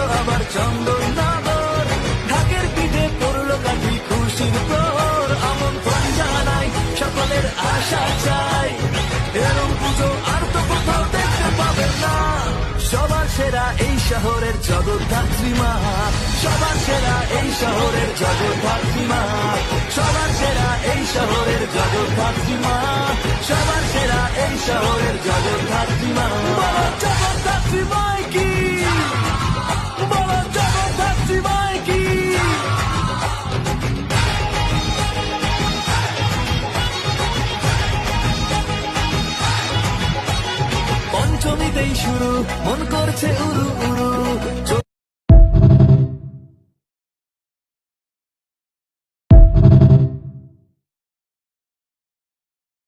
এলো আবার চন্দননগর, ঢাকের পিঠে পড়লো কাঠি খুশির প্রহর, আমন্ত্রণ জানাই সকলের আশা চাই, এরম পুজো আর তো কোথাও দেখতে পাবেন না। সবার সেরা এই শহরের জগদ্ধাত্রী মা, সবার সেরা এই শহরের জগদ্ধাত্রী মা, সবার সেরা এই শহরের জগদ্ধাত্রী মা, সবার সেরা এই শহরের জগদ্ধাত্রী মা। বলো জগদ্ধাত্রী মাই কি, বলো জগদ্ধাত্রী মাই কি। পঞ্চমীতেই শুরু মন